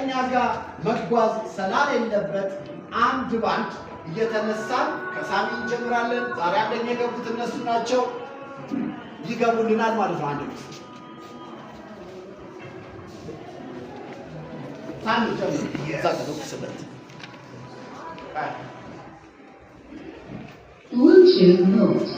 ከኛ ጋር መጓዝ ስላለበት አንድ ባንድ እየተነሳን ከሳሚ እንጀምራለን። ዛሬ አንደኛ የገቡት እነሱ ናቸው። ይገቡልናል ማለት ነው። አንድ ሳሚ ጀምር ዛቀው ከሰበት Bluetooth mode.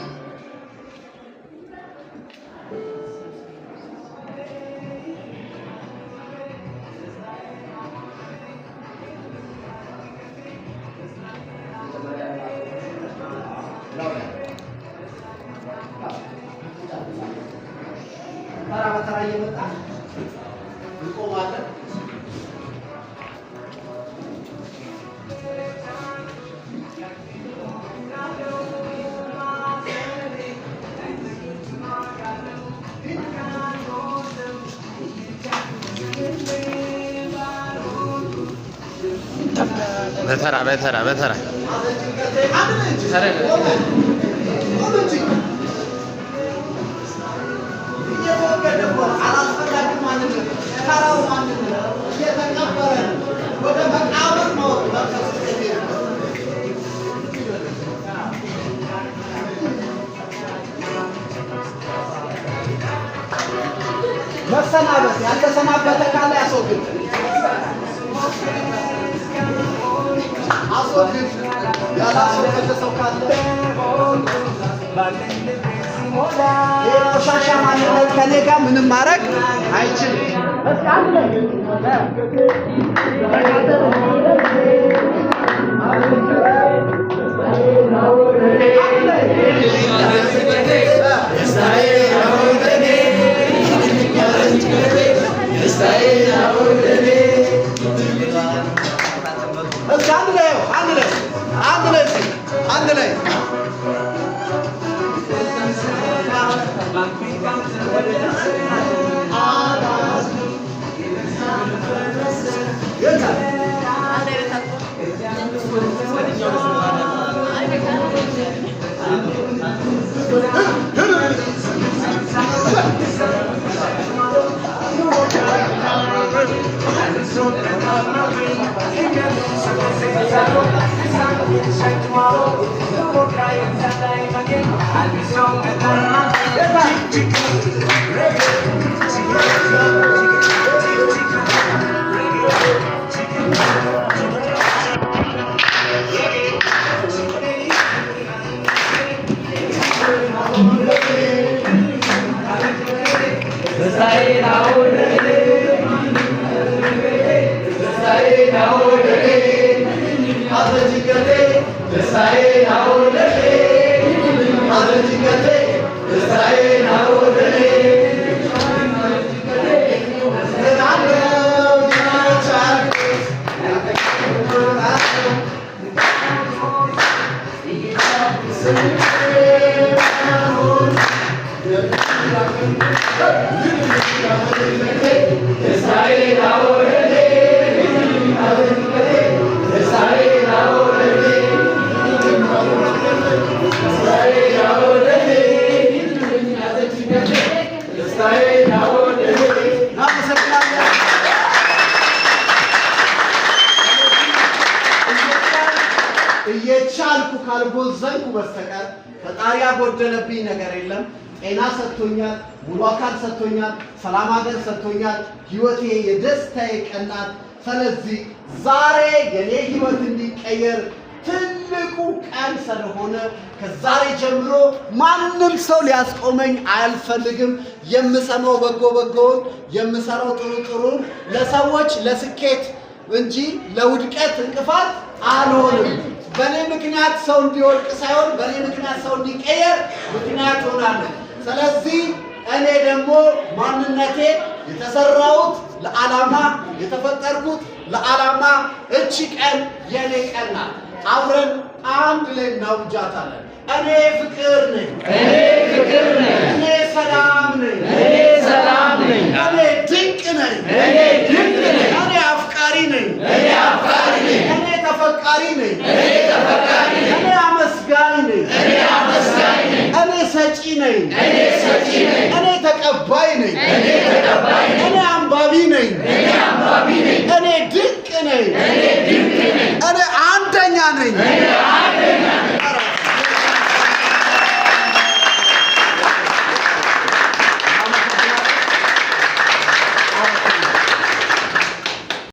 ተራ እየመጣ እንቆማለን። በተራ መሰናበት ያልተሰናበተ ካለ ያስወግድ አስወግድ ያላስወገደ ሰው ካለ የቆሻሻ ማንነት ከኔ ጋር ምንም ማድረግ አይችልም። አንድ ላይ እየቻልኩ ካልጎዘንኩ በስተቀር ፈጣሪ ያጎደለብኝ ነገር የለም። ጤና ሰጥቶኛል፣ ሙሉ አካል ሰጥቶኛል፣ ሰላም ሀገር ሰጥቶኛል። ህይወቴ የደስታዬ ቀን ናት። ስለዚህ ዛሬ የኔ ህይወት እንዲቀየር ትልቁ ቀን ስለሆነ ከዛሬ ጀምሮ ማንም ሰው ሊያስቆመኝ አልፈልግም። የምሰማው በጎ በጎውን፣ የምሰራው ጥሩ ጥሩን ለሰዎች ለስኬት እንጂ ለውድቀት እንቅፋት አልሆንም። በኔ ምክንያት ሰው እንዲወድቅ ሳይሆን በኔ ምክንያት ሰው እንዲቀየር ምክንያት ሆናለሁ። ስለዚህ እኔ ደግሞ ማንነቴ የተሰራሁት ለዓላማ የተፈጠርኩት ለዓላማ እቺ ቀን የኔ ቀን ናት። አብረን አንድ ላይ እናውጃታለን። እኔ ፍቅር ነኝ፣ እኔ ሰላም ነኝ፣ እኔ ድንቅ ነኝ፣ እኔ አፍቃሪ ነኝ፣ እኔ ተፈቃሪ ነኝ፣ እኔ አመስጋኝ ነኝ፣ እኔ ሰጪ ነኝ፣ እኔ ተቀባይ ነኝ፣ እኔ አንባቢ ነኝ፣ እኔ እኔ አንደኛ ነኝ።